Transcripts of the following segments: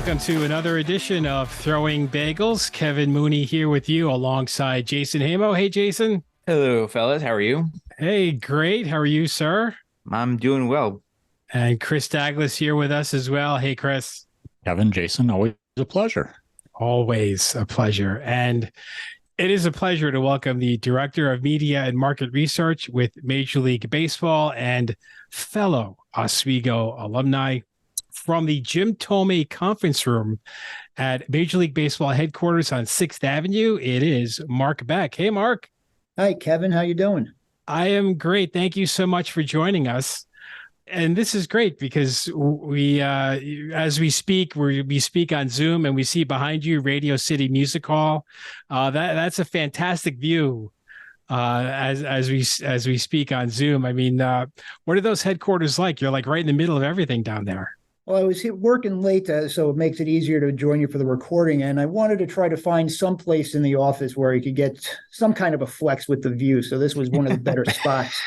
welcome to another edition of Throwing Bagels. Kevin Mooney here with you alongside Jason Hamo. Hey, Jason. Hello, fellas. How are you? Hey, great. How are you, sir? I'm doing well. And Chris Douglas here with us as well. Hey, Chris. Kevin, Jason, always a pleasure. Always a pleasure. And it is a pleasure to welcome the Director of Media and Market Research with Major League Baseball and fellow Oswego alumni from the Jim Thome Conference Room at Major League Baseball headquarters on 6th Avenue. It is Marc Beck. Hey, Mark. Hi, Kevin. How you doing? I am great. Thank you so much for joining us. And this is great because we, as we speak, we speak on Zoom and we see behind you Radio City Music Hall. That's a fantastic view as we speak on Zoom. I mean, what are those headquarters like? You're like right in the middle of everything down there. Well, I was working late, so it makes it easier to join you for the recording. And I wanted to try to find some place in the office where you could get some kind of a flex with the view. So this was one of the better spots.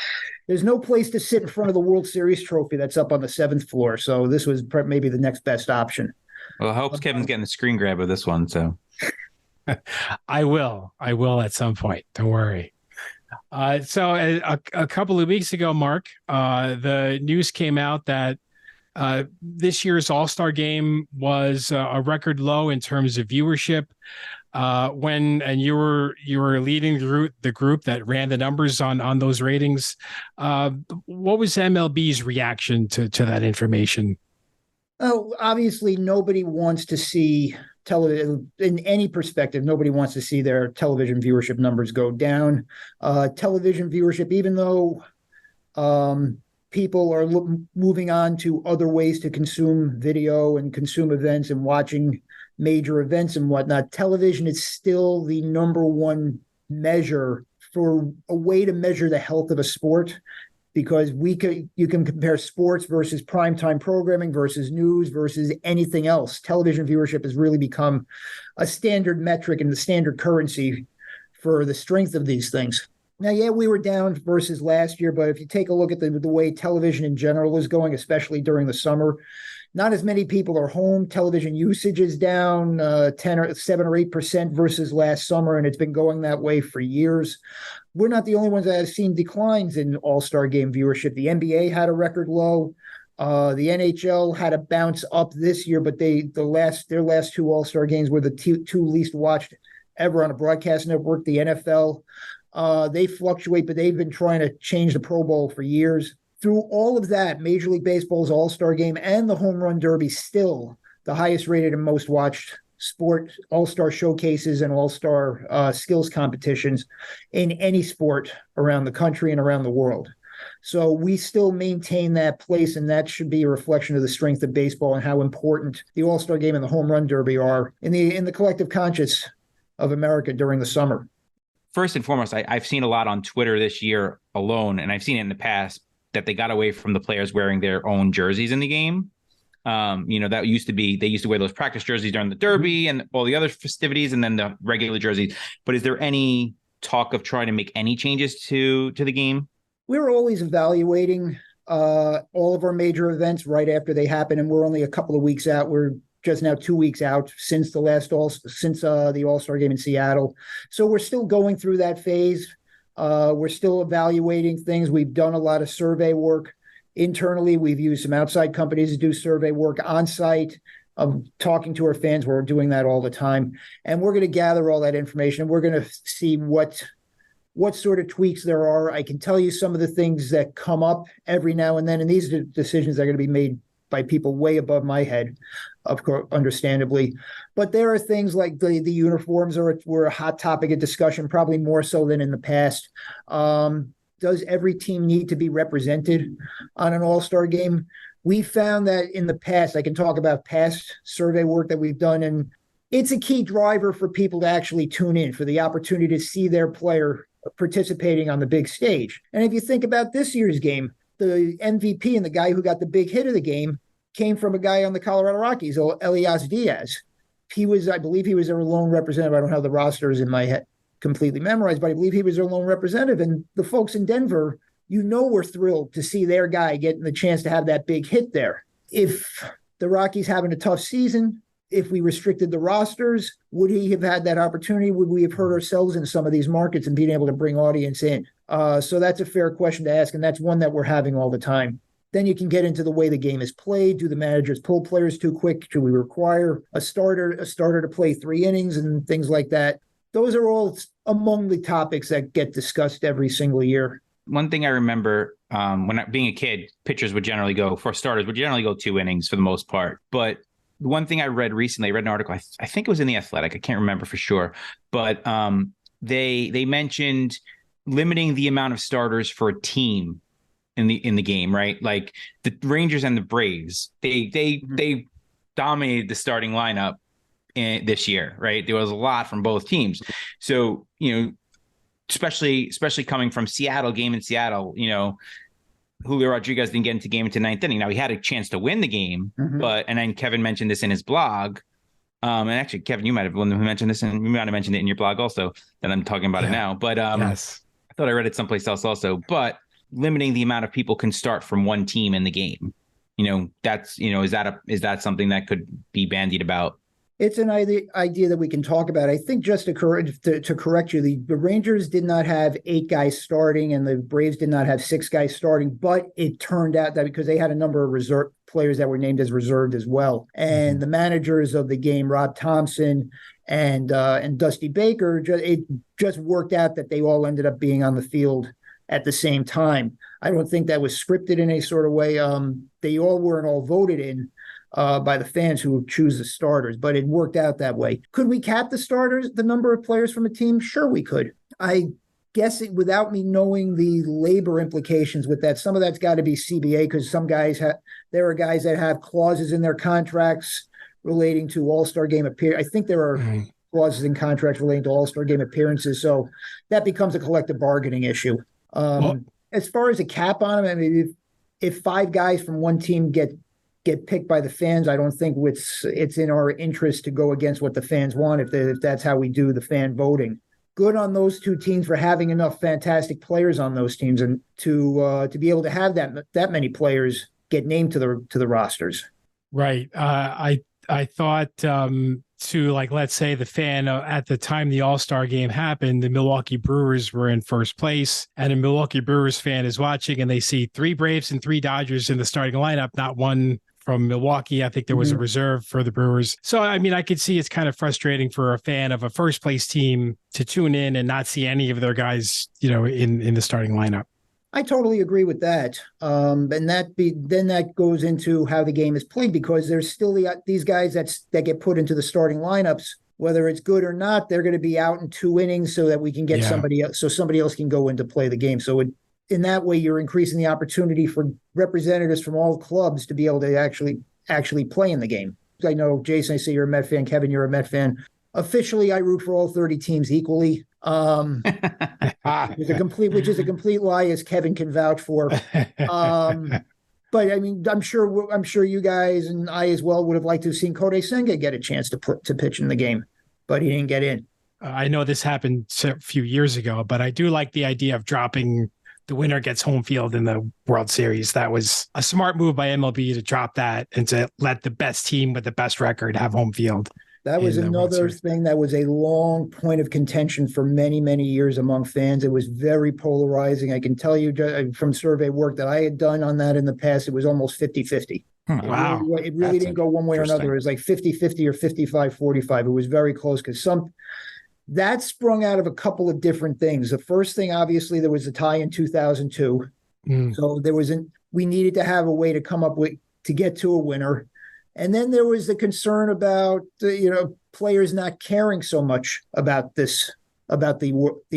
There's no place to sit in front of the World Series trophy that's up on the 7th floor. So this was maybe the next best option. Well, I hope Kevin's getting the screen grab of this one. So I will at some point. Don't worry. So a couple of weeks ago, Mark, the news came out that this year's All-Star Game was a record low in terms of viewership. You were leading the group that ran the numbers on those ratings. What was MLB's reaction to that information? Oh, obviously, nobody wants to see television in any perspective. Nobody wants to see their television viewership numbers go down. Television viewership, even though people are moving on to other ways to consume video and consume events and watching major events and whatnot, television is still the number one measure for a way to measure the health of a sport, because you can compare sports versus primetime programming versus news versus anything else. Television viewership has really become a standard metric and the standard currency for the strength of these things. Now, yeah, we were down versus last year, but if you take a look at the way television in general is going, especially during the summer, not as many people are home. Television usage is down 7 or 8% versus last summer, and it's been going that way for years. We're not the only ones that have seen declines in All-Star Game viewership. The NBA had a record low. The NHL had a bounce up this year, but their last two All-Star Games were the two least watched ever on a broadcast network. The NFL, they fluctuate, but they've been trying to change the Pro Bowl for years. Through all of that, Major League Baseball's All-Star Game and the Home Run Derby still the highest rated and most watched sport, All-Star showcases and All-Star skills competitions in any sport around the country and around the world. So we still maintain that place, and that should be a reflection of the strength of baseball and how important the All-Star Game and the Home Run Derby are in the collective conscious of America during the summer. first and foremost, I've seen a lot on Twitter this year alone, and I've seen it in the past, that they got away from the players wearing their own jerseys in the game. That used to be, they used to wear those practice jerseys during the Derby and all the other festivities, and then the regular jerseys. But is there any talk of trying to make any changes to the game? We're always evaluating all of our major events right after they happen, and we're only a couple of weeks out. We're just now 2 weeks out since the All-Star game in Seattle. So we're still going through that phase. We're still evaluating things. We've done a lot of survey work internally. We've used some outside companies to do survey work on site, talking to our fans. We're doing that all the time. And we're going to gather all that information. We're going to see what sort of tweaks there are. I can tell you some of the things that come up every now and then, and these are decisions that are going to be made by people way above my head, of course, understandably. But there are things like the uniforms were a hot topic of discussion, probably more so than in the past. Does every team need to be represented on an All-Star game? We found that in the past, I can talk about past survey work that we've done, and it's a key driver for people to actually tune in, for the opportunity to see their player participating on the big stage. And if you think about this year's game, the MVP and the guy who got the big hit of the game came from a guy on the Colorado Rockies, Elias Diaz. I believe he was their lone representative. I don't have the rosters in my head completely memorized, but I believe he was their lone representative. And the folks in Denver, were thrilled to see their guy getting the chance to have that big hit there. If the Rockies having a tough season, if we restricted the rosters, would he have had that opportunity? Would we have hurt ourselves in some of these markets and being able to bring audience in? So that's a fair question to ask, and that's one that we're having all the time. Then you can get into the way the game is played. Do the managers pull players too quick? Should we require a starter to play 3 innings and things like that? Those are all among the topics that get discussed every single year. One thing I remember being a kid, pitchers would generally go, for starters, would generally go 2 innings for the most part. But one thing I read recently, I read an article, I think it was in The Athletic, I can't remember for sure, but they mentioned limiting the amount of starters for a team in the game, right? Like the Rangers and the Braves, they dominated the starting lineup this year, right? There was a lot from both teams. So, especially coming from Seattle, game in Seattle, Julio Rodriguez didn't get into game into 9th inning. Now he had a chance to win the game, and then Kevin mentioned this in his blog. And actually, Kevin, you might have mentioned this, and you might have mentioned it in your blog also. That I'm talking about it now. But yes. I thought I read it someplace else also. But limiting the amount of people can start from one team in the game, that's is that something that could be bandied about? It's an idea that we can talk about. I think just to correct you, the Rangers did not have 8 guys starting and the Braves did not have 6 guys starting, but it turned out that because they had a number of reserve players that were named as reserved as well. And the managers of the game, Rob Thompson and Dusty Baker, it just worked out that they all ended up being on the field at the same time. I don't think that was scripted in any sort of way. They all weren't all voted in by the fans who choose the starters, but it worked out that way. Could we cap the starters, the number of players from a team? Sure, we could. I guess without me knowing the labor implications with that, some of that's got to be CBA because there are guys that have clauses in their contracts relating to All-Star game appearance. I think there are clauses in contracts relating to All-Star game appearances, so that becomes a collective bargaining issue. As far as a cap on them, I mean, if 5 guys from one team get picked by the fans, I don't think it's in our interest to go against what the fans want if that's how we do the fan voting. Good on those 2 teams for having enough fantastic players on those teams and to be able to have that many players get named to the rosters. Right. I thought to let's say the fan at the time the All-Star game happened, the Milwaukee Brewers were in first place, and a Milwaukee Brewers fan is watching and they see 3 Braves and 3 Dodgers in the starting lineup, not one from Milwaukee. I think there was a reserve for the Brewers. So, I mean, I could see it's kind of frustrating for a fan of a first place team to tune in and not see any of their guys, in the starting lineup. I totally agree with that. And that goes into how the game is played because there's still these guys that get put into the starting lineups, whether it's good or not, they're going to be out in 2 innings so that we can get somebody else, so somebody else can go in to play the game. So in that way, you're increasing the opportunity for representatives from all clubs to be able to actually play in the game. I know, Jason, I say you're a Met fan. Kevin, you're a Met fan. Officially, I root for all 30 teams equally. Which is a complete lie, as Kevin can vouch for. But I mean, I'm sure you guys and I as well would have liked to have seen Kodai Senga get a chance to pitch in the game, but he didn't get in. I know this happened a few years ago, but I do like the idea of dropping the winner gets home field in the World Series. That was a smart move by MLB to drop that and to let the best team with the best record have home field. That was another thing that was a long point of contention for many, many years among fans. It was very polarizing. I can tell you from survey work that I had done on that in the past, it was almost 50-50. Wow. It really didn't go one way or another. It was like 50-50 or 55-45. It was very close because that sprung out of a couple of different things. The first thing, obviously, there was a tie in 2002. So we needed to have a way to come up with to get to a winner. And then there was the concern about players not caring so much about the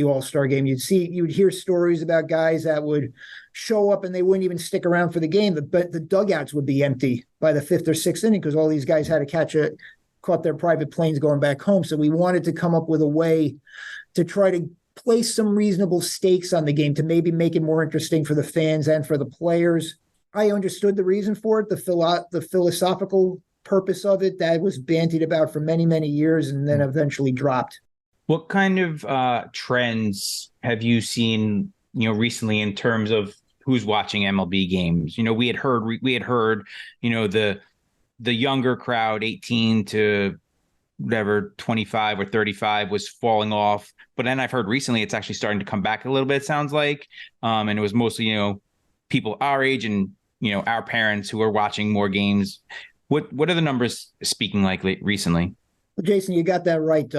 All-Star game. You'd hear stories about guys that would show up and they wouldn't even stick around for the game. The dugouts would be empty by the 5th or 6th inning because all these guys had to caught their private planes going back home. So we wanted to come up with a way to try to place some reasonable stakes on the game to maybe make it more interesting for the fans and for the players. I understood the reason for it, the philosophical purpose of it that was bandied about for many, many years and then eventually dropped. What kind of trends have you seen, recently in terms of who's watching MLB games? We had heard, the younger crowd, 18 to whatever, 25 or 35, was falling off. But then I've heard recently it's actually starting to come back a little bit, it sounds like. And it was mostly, people our age and, our parents who are watching more games. What are the numbers speaking like recently? Well, Jason, you got that right.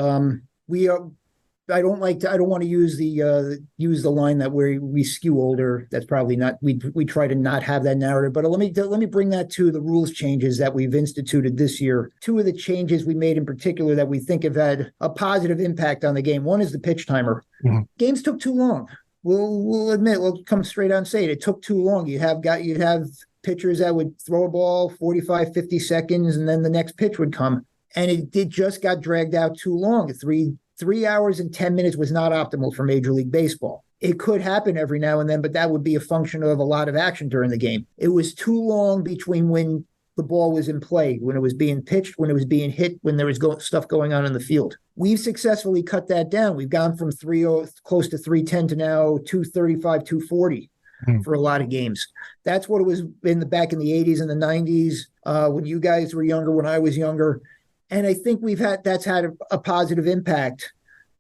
I don't want to use the line that we skew older. That's probably not. We try to not have that narrative. But let me bring that to the rules changes that we've instituted this year. Two of the changes we made in particular that we think have had a positive impact on the game. One is the pitch timer. Mm-hmm. Games took too long. We'll admit. We'll come straight out and say it. It took too long. You'd have pitchers that would throw a ball 45, 50 seconds, and then the next pitch would come. And it just got dragged out too long. 3 hours and 10 minutes was not optimal for Major League Baseball. It could happen every now and then, but that would be a function of a lot of action during the game. It was too long between when the ball was in play, when it was being pitched, when it was being hit, when there was stuff going on in the field. We've successfully cut that down. We've gone from close to 310 to now 235, 240 for a lot of games. That's what it was back in the 80s and the 90s, when you guys were younger, when I was younger. And I think that's had a positive impact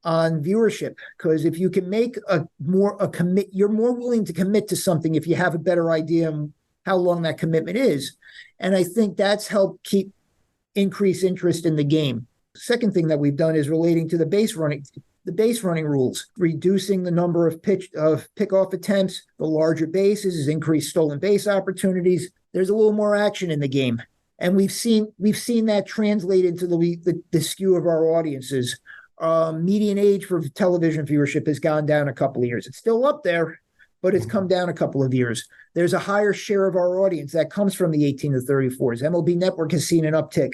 on viewership, because if you can make you're more willing to commit to something if you have a better idea on how long that commitment is. And I think that's helped increase interest in the game. Second thing that we've done is relating to the base running rules, reducing the number of pickoff attempts, the larger bases has increased stolen base opportunities. There's a little more action in the game. And we've seen that translate into the skew of our audiences. Median age for television viewership has gone down a couple of years. It's still up there, but it's come down a couple of years. There's a higher share of our audience that comes from the 18 to 34s. MLB Network has seen an uptick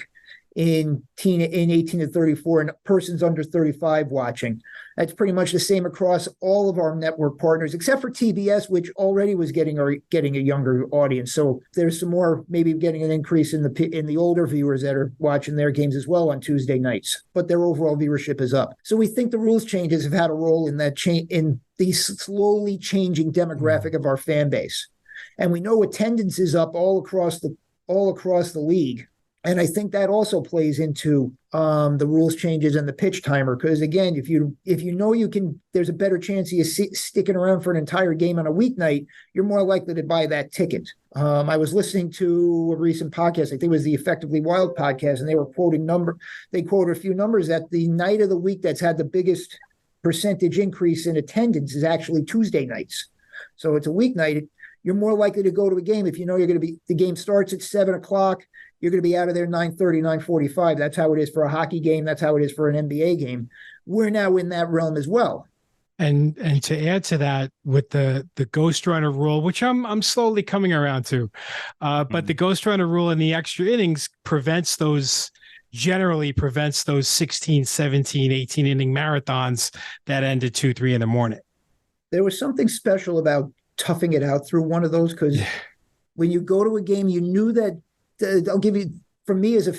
in 18 to 34 and persons under 35 watching. That's pretty much the same across all of our network partners, except for TBS, which already was getting a younger audience. So there's some more, maybe getting an increase in the older viewers that are watching their games as well on Tuesday nights. But their overall viewership is up. So we think the rules changes have had a role in that in the slowly changing demographic of our fan base. And we know attendance is up all across the league. And I think that also plays into the rules changes and the pitch timer, because again, if you know there's a better chance of you sticking around for an entire game on a weeknight, you're more likely to buy that ticket. I was listening to a recent podcast, I think it was the Effectively Wild podcast, and they were quoted a few numbers that the night of the week that's had the biggest percentage increase in attendance is actually Tuesday nights. So it's a weeknight. You're more likely to go to a game if you know the game starts at 7:00. You're going to be out of there 9:30, 9:45. That's how it is for a hockey game. That's how it is for an NBA game. We're now in that realm as well. And to add to that, with the ghost runner rule, which I'm slowly coming around to, but the ghost runner rule in the extra innings generally prevents those 16, 17, 18 inning marathons that end at 2, 3 in the morning. There was something special about toughing it out through one of those, because when you go to a game, you knew that. I'll give you, for me as a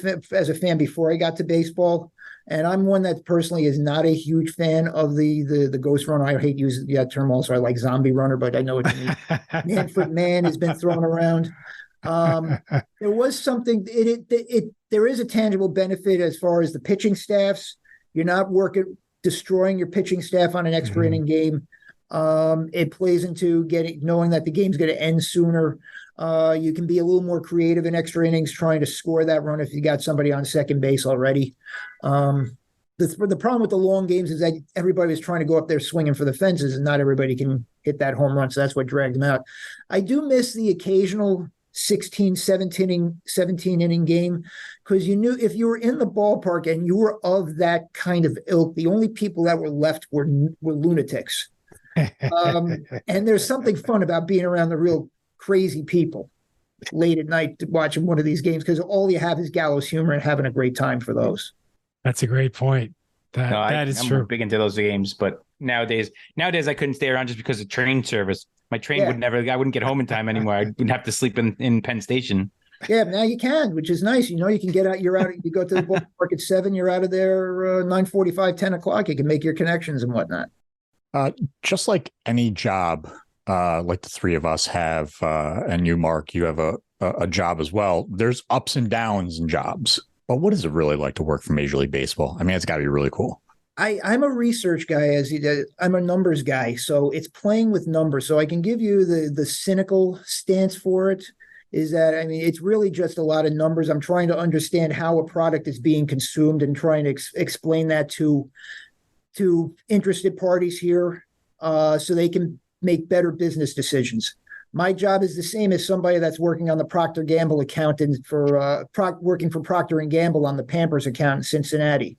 fan before I got to baseball, and I'm one that personally is not a huge fan of the ghost runner. I hate using that term also. I like zombie runner, but I know what you mean. Man-foot man has been thrown around. There was something, there is a tangible benefit as far as the pitching staffs. You're not destroying your pitching staff on an extra inning game. It plays into knowing that the game's going to end sooner. You can be a little more creative in extra innings trying to score that run if you got somebody on second base already. The problem with the long games is that everybody was trying to go up there swinging for the fences, and not everybody can hit that home run, so that's what dragged them out. I do miss the occasional 16, 17 inning game, because you knew if you were in the ballpark and you were of that kind of ilk, the only people that were left were lunatics. And there's something fun about being around the real crazy people late at night watching one of these games, because all you have is gallows humor and having a great time for those. That's a great point. That is true. I'm big into those games, but nowadays I couldn't stay around just because of train service. My train I wouldn't get home in time anymore. I would have to sleep in Penn Station. Yeah, now you can, which is nice. You can get out, you go to the ballpark at 7, you're out of there 9:45, 10 o'clock. You can make your connections and whatnot. Just like any job, like the three of us have, and you, Mark, you have a job as well. There's ups and downs in jobs. But what is it really like to work for Major League Baseball? I mean, it's got to be really cool. I'm a research guy, I'm a numbers guy, so it's playing with numbers. So I can give you the cynical stance for it. Is that, I mean, it's really just a lot of numbers. I'm trying to understand how a product is being consumed and trying to explain that to interested parties here, so they can make better business decisions. My job is the same as somebody that's working on the Procter & Gamble account and working for Procter & Gamble on the Pampers account in Cincinnati.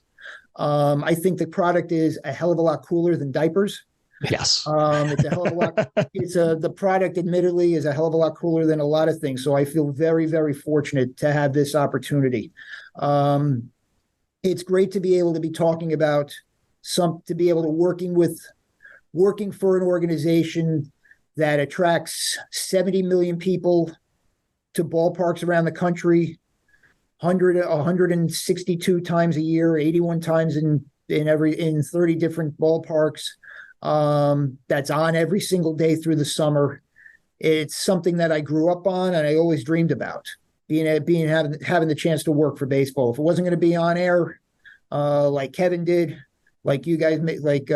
I think the product is a hell of a lot cooler than diapers. Yes. It's a hell of a lot. The product, admittedly, is a hell of a lot cooler than a lot of things. So I feel very, very fortunate to have this opportunity. It's great to be able to be talking about to be able to working for an organization that attracts 70 million people to ballparks around the country, 162 times a year, 81 times in 30 different ballparks. That's on every single day through the summer. It's something that I grew up on and I always dreamed about, having the chance to work for baseball. If it wasn't going to be on air, like Kevin did, like you guys, like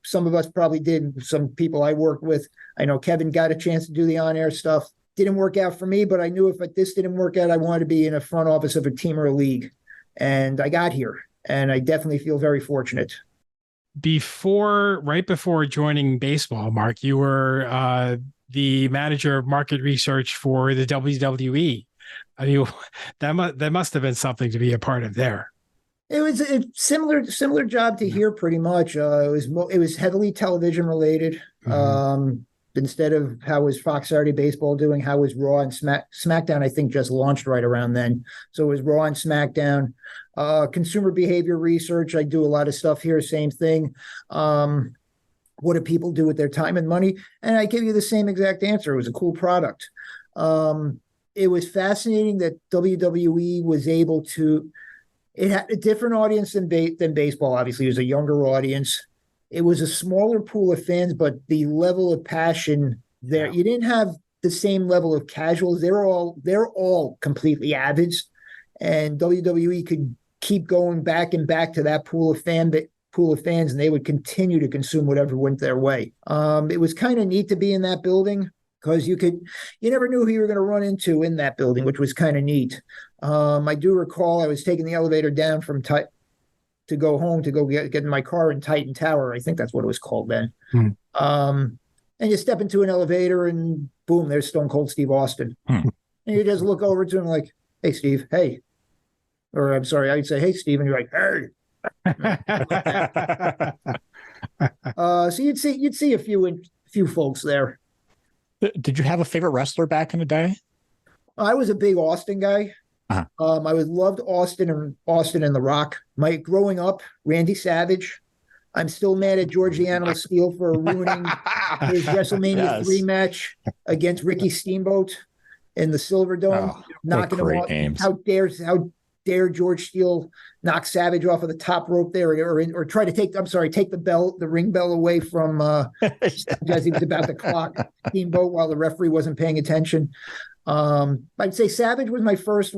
some of us probably did, some people I worked with. I know Kevin got a chance to do the on-air stuff. Didn't work out for me, but I knew if this didn't work out, I wanted to be in a front office of a team or a league. And I got here, and I definitely feel very fortunate. Right before joining baseball, Mark, you were the manager of market research for the WWE. I mean, that must have been something to be a part of there. It was a similar job to here, pretty much. It was heavily television related. Mm-hmm. Instead of how was Fox Saturday Baseball doing, how was Raw and SmackDown, I think, just launched right around then. So it was Raw and SmackDown. Consumer behavior research, I do a lot of stuff here, same thing. What do people do with their time and money? And I give you the same exact answer. It was a cool product. It was fascinating that WWE was able to, it had a different audience than baseball, obviously. It was a younger audience. It was a smaller pool of fans, but the level of passion there, you didn't have the same level of casuals. They're all completely avids, and WWE could keep going back and back to that pool of fans, and they would continue to consume whatever went their way. It was kind of neat to be in that building because you never knew who you were going to run into in that building, which was kind of neat. I do recall I was taking the elevator down to go home to go get in my car in Titan Tower. I think that's what it was called then. And you step into an elevator and boom, there's Stone Cold Steve Austin. And you just look over to him like, hey, Steve, hey. Or I'm sorry, I'd say, hey, Steve. And you're like, hey. So you'd see a few folks there. Did you have a favorite wrestler back in the day? I was a big Austin guy. Uh-huh. I loved Austin and The Rock. Growing up, Randy Savage. I'm still mad at George the Animal Steel for ruining his WrestleMania 3 match against Ricky Steamboat in the Silverdome, knocking him off. Games. How dare George Steele knock Savage off of the top rope there, or try to take the ring bell away from as he was about to clock Steamboat while the referee wasn't paying attention. I'd say Savage was my first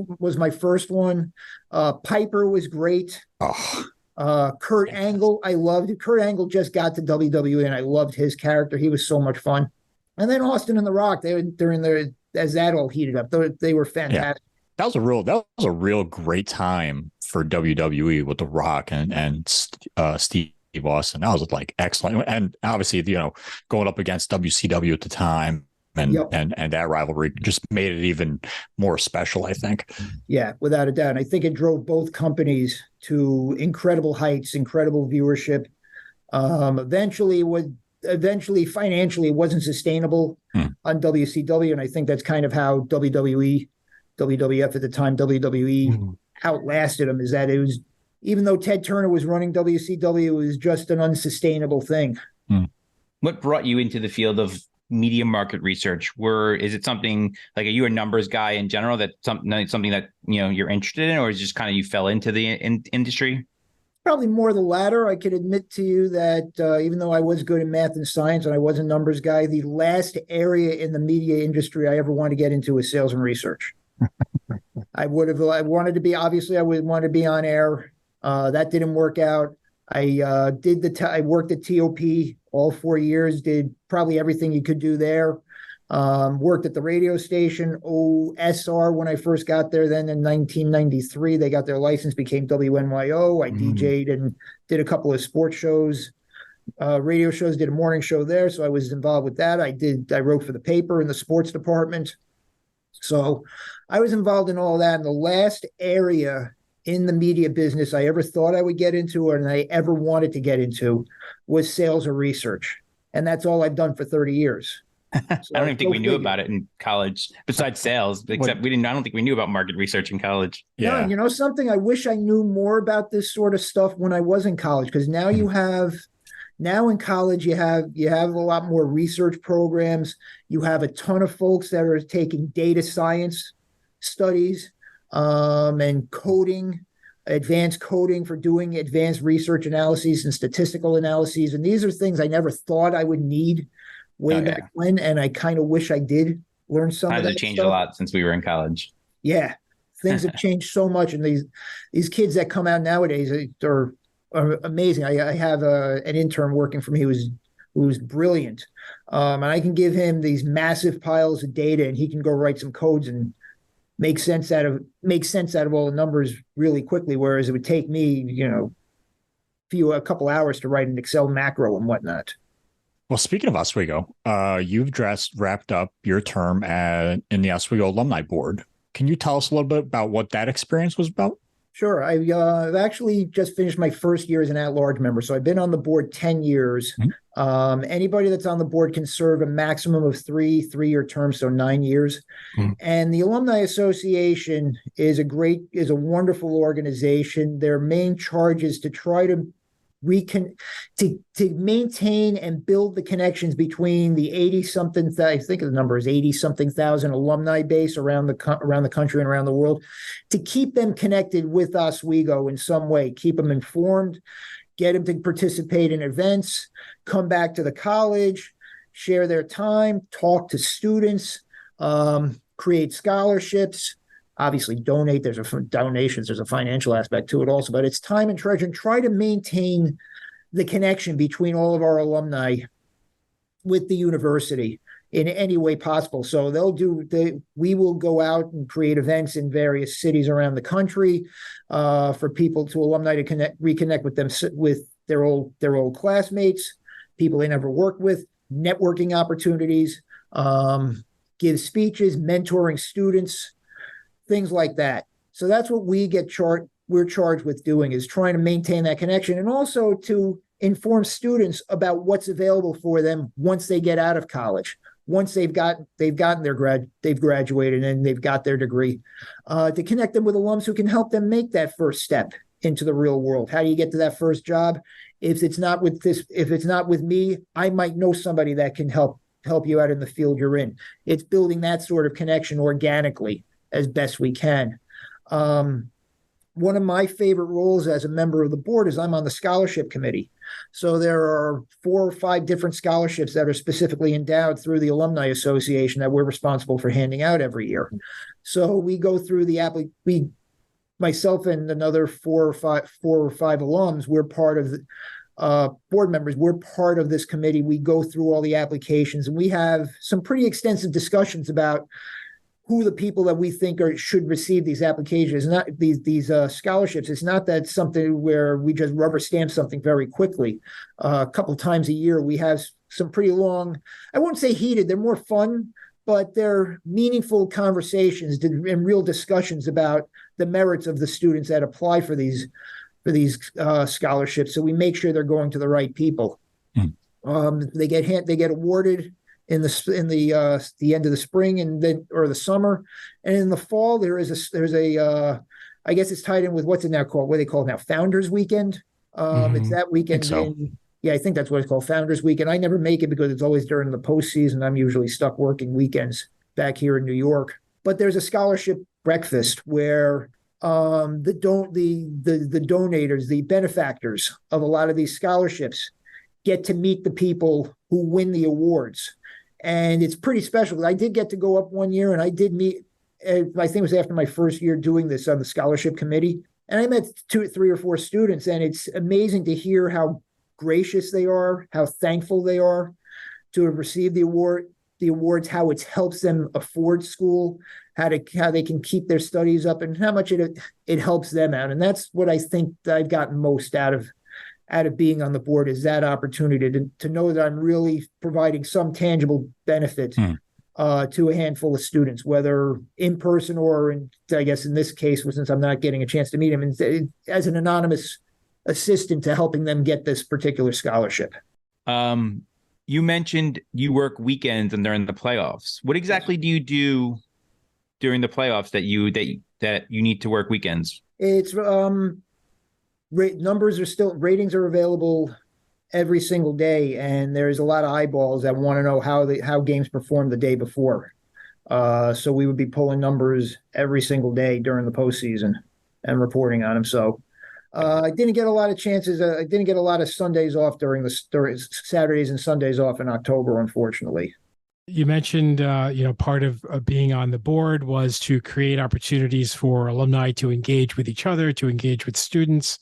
one. Piper was great. Kurt Angle, I loved. Kurt Angle just got to WWE, and I loved his character. He was so much fun. And then Austin and The Rock, they're in there as that all heated up. They were fantastic. Yeah. That was a real great time for WWE with The Rock and Steve Austin. That was like excellent. And obviously, going up against WCW at the time. And that rivalry just made it even more special, I think. Yeah, without a doubt. And I think it drove both companies to incredible heights, incredible viewership. Eventually, financially, it wasn't sustainable on WCW. And I think that's kind of how WWF at the time, WWE outlasted them, is that it was, even though Ted Turner was running WCW, it was just an unsustainable thing. What brought you into the field of media market research? Is it something like, are you a numbers guy in general, that something that you're interested in, or is it just kind of you fell into the industry? Probably more the latter. I can admit to you that even though I was good in math and science and I was a numbers guy, the last area in the media industry I ever wanted to get into was sales and research. I wanted to be, obviously, I would want to be on air. That didn't work out. I worked at TOP all 4 years, did probably everything you could do there. Worked at the radio station, OSR, when I first got there. Then in 1993, they got their license, became WNYO. I DJ'd and did a couple of sports shows, radio shows, did a morning show there. So I was involved with that. I wrote for the paper in the sports department. So I was involved in all that. And the last area in the media business I ever thought I would get into and I ever wanted to get into was sales or research. And that's all I've done for 30 years. So I don't even think we knew about it in college, besides sales, I don't think we knew about market research in college. Yeah. You know, something I wish I knew more about this sort of stuff when I was in college, because now in college, you have a lot more research programs. You have a ton of folks that are taking data science studies and coding, advanced coding for doing advanced research analyses and statistical analyses. And these are things I never thought I would need way back when, and I kind of wish I did learn some of that. Times have changed a lot since we were in college. Yeah, things have changed so much, and these kids that come out nowadays are amazing. I have an intern working for me who's brilliant, and I can give him these massive piles of data, and he can go write some codes and make sense out of all the numbers really quickly. Whereas it would take me, a couple hours to write an Excel macro and whatnot. Well, speaking of Oswego, you've just wrapped up your term in the Oswego Alumni Board. Can you tell us a little bit about what that experience was about? Sure. I've actually just finished my first year as an at-large member. So I've been on the board 10 years. Mm-hmm. Anybody that's on the board can serve a maximum of three-year terms, so 9 years. Mm-hmm. And the Alumni Association is a wonderful organization. Their main charge is to try to maintain and build the connections between the 80-something, I think the number is 80-something thousand alumni base around the country and around the world, to keep them connected with Oswego in some way, keep them informed, get them to participate in events, come back to the college, share their time, talk to students, create scholarships. Obviously, donate. There's donations. There's a financial aspect to it also, but it's time and treasure, and try to maintain the connection between all of our alumni with the university in any way possible. So we will go out and create events in various cities around the country for alumni to reconnect with them, with their old classmates, people they never worked with, networking opportunities, give speeches, mentoring students, things like that. So that's what we're charged with doing, is trying to maintain that connection, and also to inform students about what's available for them once they get out of college, once they've graduated and they've got their degree, to connect them with alums who can help them make that first step into the real world. How do you get to that first job? If it's not with me, I might know somebody that can help you out in the field you're in. It's building that sort of connection organically as best we can. One of my favorite roles as a member of the board is I'm on the scholarship committee. So there are 4 or 5 different scholarships that are specifically endowed through the Alumni Association that we're responsible for handing out every year. So we go through myself and another 4 or 5 alums, we're part of the board members. We're part of this committee. We go through all the applications, and we have some pretty extensive discussions about who the people that we think should receive these applications, not these scholarships. It's not that something where we just rubber stamp something very quickly. A couple times a year, we have some pretty long, I won't say heated, they're more fun, but they're meaningful conversations and real discussions about the merits of the students that apply for these scholarships. So we make sure they're going to the right people. They get awarded in the end of the spring or the summer, and in the fall there's a I guess it's tied in with what's it now called? What do they call it now? Founders Weekend. It's that weekend. I think that's what it's called, Founders Weekend. I never make it because it's always during the postseason. I'm usually stuck working weekends back here in New York. But there's a scholarship breakfast where the donators, the benefactors of a lot of these scholarships get to meet the people who win the awards. And it's pretty special. I did get to go up one year, and I did meet, I think it was after my first year doing this on the scholarship committee. And I met 2, 3, or 4 students, and it's amazing to hear how gracious they are, how thankful they are to have received the awards, how it helps them afford school, how they can keep their studies up, and how much it helps them out. And that's what I think that I've gotten most out of being on the board, is that opportunity to know that I'm really providing some tangible benefit to a handful of students, whether in person or, I guess in this case, since I'm not getting a chance to meet them, as an anonymous assistant to helping them get this particular scholarship. You mentioned you work weekends and during the playoffs. What exactly do you do during the playoffs that you need to work weekends? It's ratings are available every single day, and there's a lot of eyeballs that want to know how games performed the day before. So we would be pulling numbers every single day during the postseason and reporting on them. So I didn't get a lot of chances. I didn't get a lot of Sundays off during Saturdays and Sundays off in October, unfortunately. You mentioned, part of being on the board was to create opportunities for alumni to engage with each other, to engage with students.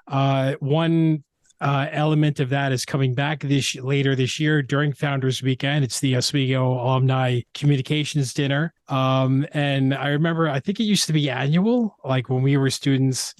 One element of that is coming back later this year during Founders Weekend. It's the Oswego Alumni Communications Dinner. And I remember, I think it used to be annual, like when we were students.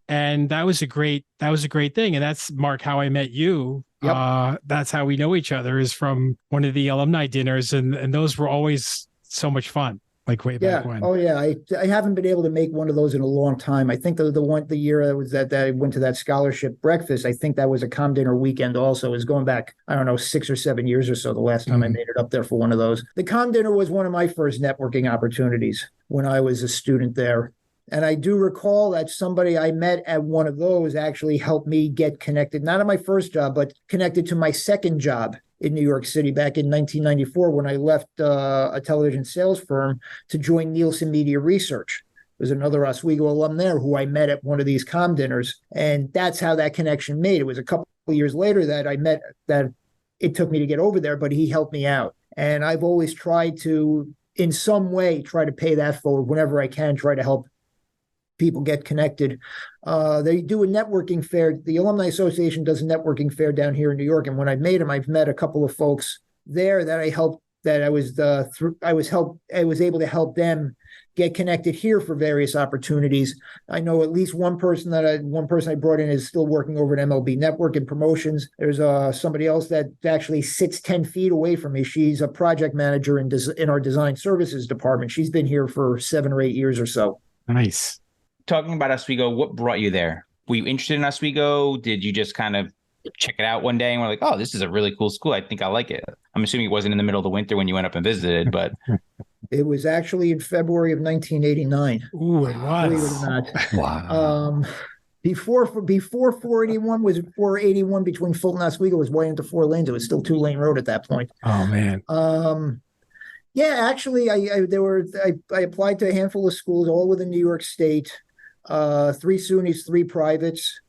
And that was a great thing. And that's, Mark, how I met you. Yep. That's how we know each other, is from one of the alumni dinners. And those were always so much fun, like way back when. Oh, yeah. I haven't been able to make one of those in a long time. I think the year that I went to that scholarship breakfast, I think that was a comm dinner weekend also. Is going back, I don't know, 6 or 7 years or so, the last time I made it up there for one of those. The comm dinner was one of my first networking opportunities when I was a student there. And I do recall that somebody I met at one of those actually helped me get connected, not at my first job, but connected to my second job in New York City back in 1994 when I left a television sales firm to join Nielsen Media Research. There's another Oswego alum there who I met at one of these comm dinners. And that's how that connection made. It was a couple of years later that I met, that it took me to get over there, but he helped me out. And I've always tried to, in some way, try to pay that forward whenever I can, try to help people get connected. They do a networking fair. The Alumni Association does a networking fair down here in New York. And when I've met a couple of folks there that I was able to help them get connected here for various opportunities. I know at least one person I brought in is still working over at MLB Network and promotions. There's somebody else that actually sits 10 feet away from me. She's a project manager in our design services department. She's been here for 7 or 8 years or so. Nice. Talking about Oswego, what brought you there? Were you interested in Oswego? Did you just kind of check it out one day and were like, oh, this is a really cool school. I think I like it. I'm assuming it wasn't in the middle of the winter when you went up and visited, but it was actually in February of 1989. Ooh, it was. Believe it or not. Wow. Before 481 was 481 between Fulton and Oswego was wide into 4 lanes. It was still 2-lane road at that point. Oh man. Yeah, actually, I applied to a handful of schools, all within New York State. 3 SUNYs, 3 privates.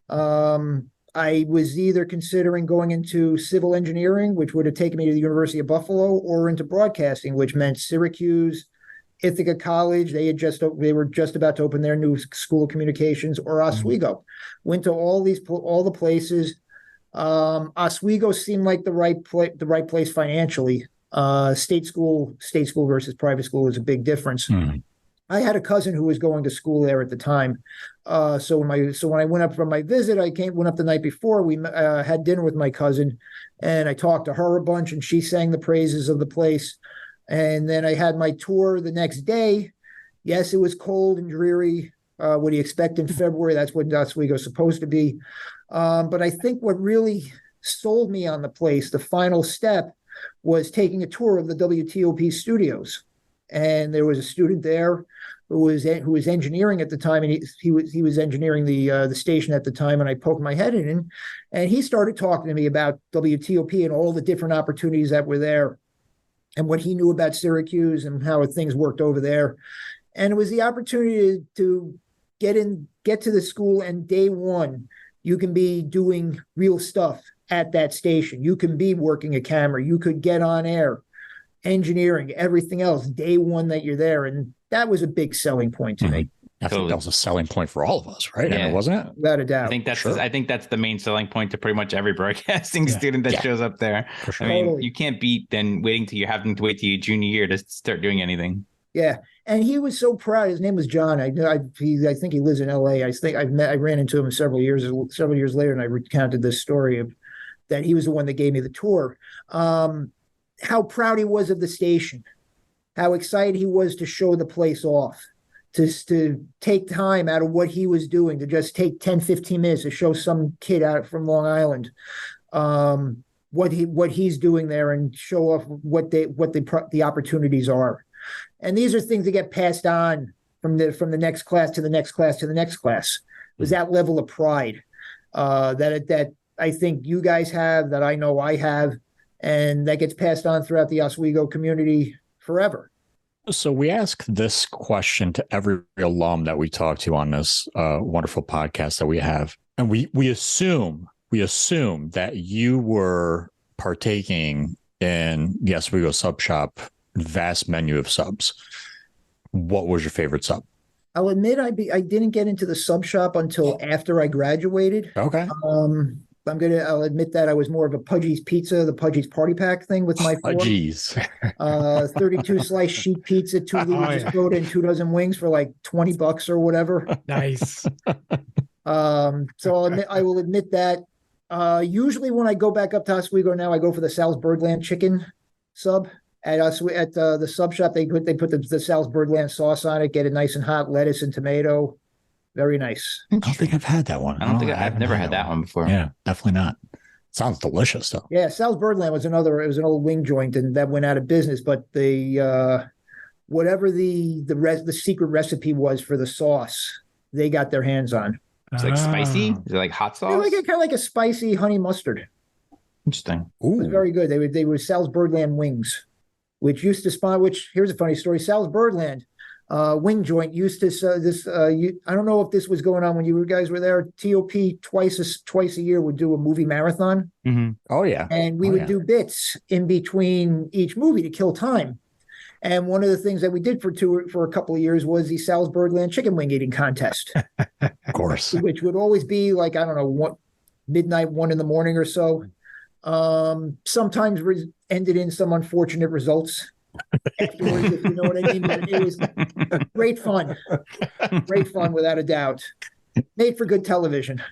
I was either considering going into civil engineering, which would have taken me to the University of Buffalo, or into broadcasting, which meant Syracuse, Ithaca College. They were just about to open their new school of communications, or Oswego. Went to all the places. Oswego seemed like the right place financially. State school versus private school is a big difference. I had a cousin who was going to school there at the time. So when I went up from my visit, went up the night before. We had dinner with my cousin, and I talked to her a bunch, and she sang the praises of the place. And then I had my tour the next day. Yes, it was cold and dreary. What do you expect in February? That's what Oswego's supposed to be. But I think what really sold me on the place, the final step, was taking a tour of the WTOP studios. And there was a student there who was engineering at the time, and he was engineering the station at the time. And I poked my head in, and he started talking to me about WTOP and all the different opportunities that were there, and what he knew about Syracuse and how things worked over there. And it was the opportunity to get to the school, and day one, you can be doing real stuff at that station. You can be working a camera. You could get on air, engineering, everything else, day one that you're there. And that was a big selling point to me. I think that was a selling point for all of us, right? Yeah. I mean, wasn't it? Without a doubt. I think that's the main selling point to pretty much every broadcasting student that shows up there. For sure. I mean, you can't beat then waiting till you're having to wait till your junior year to start doing anything. Yeah. And he was so proud. His name was John. I think he lives in LA. I ran into him several years later, and I recounted this story of that he was the one that gave me the tour. How proud he was of the station, how excited he was to show the place off, to take time out of what he was doing, to just take 10, 15 minutes to show some kid out from Long Island what he's doing there and show off what the opportunities are. And these are things that get passed on from the next class to the next class to the next class. Was that level of pride that I think you guys have, that I know I have, and that gets passed on throughout the Oswego community forever. So we ask this question to every alum that we talk to on this wonderful podcast that we have. And we assume that you were partaking in the Oswego Sub Shop vast menu of subs. What was your favorite sub? I'll admit I didn't get into the sub shop until after I graduated. Okay. I'll admit that I was more of a Pudgy's Pizza, the Pudgy's Party Pack thing with my Pudgy's. 32 slice sheet pizza, 2 liters of soda, and 2 dozen wings for like $20 or whatever. Nice. So I will admit that. Usually when I go back up to Oswego now, I go for the Sal's Birdland chicken sub. At the sub shop, they put the Sal's Birdland sauce on it, get it nice and hot, lettuce and tomato. Very nice. I don't think I've had that one. I've never had that one before. Yeah, definitely not. Sounds delicious though. Yeah, Sal's Birdland was an old wing joint, and that went out of business. But the whatever the secret recipe was for the sauce, they got their hands on. It's like spicy. Is it like hot sauce? Kind of like a spicy honey mustard. Interesting. It was very good. They were Sal's Birdland wings, which used to spawn. Which here's a funny story. Sal's Birdland wing joint used to I don't know if this was going on when you guys were there. TOP twice a year would do a movie marathon. Mm-hmm. Oh yeah, and we would do bits in between each movie to kill time. And one of the things that we did for a couple of years was the Sal's Birdland chicken wing eating contest. Of course, which would always be like, I don't know, midnight, 1 a.m. or so. Sometimes ended in some unfortunate results afterwards, if you know what I mean. But it was great fun without a doubt. Made for good television.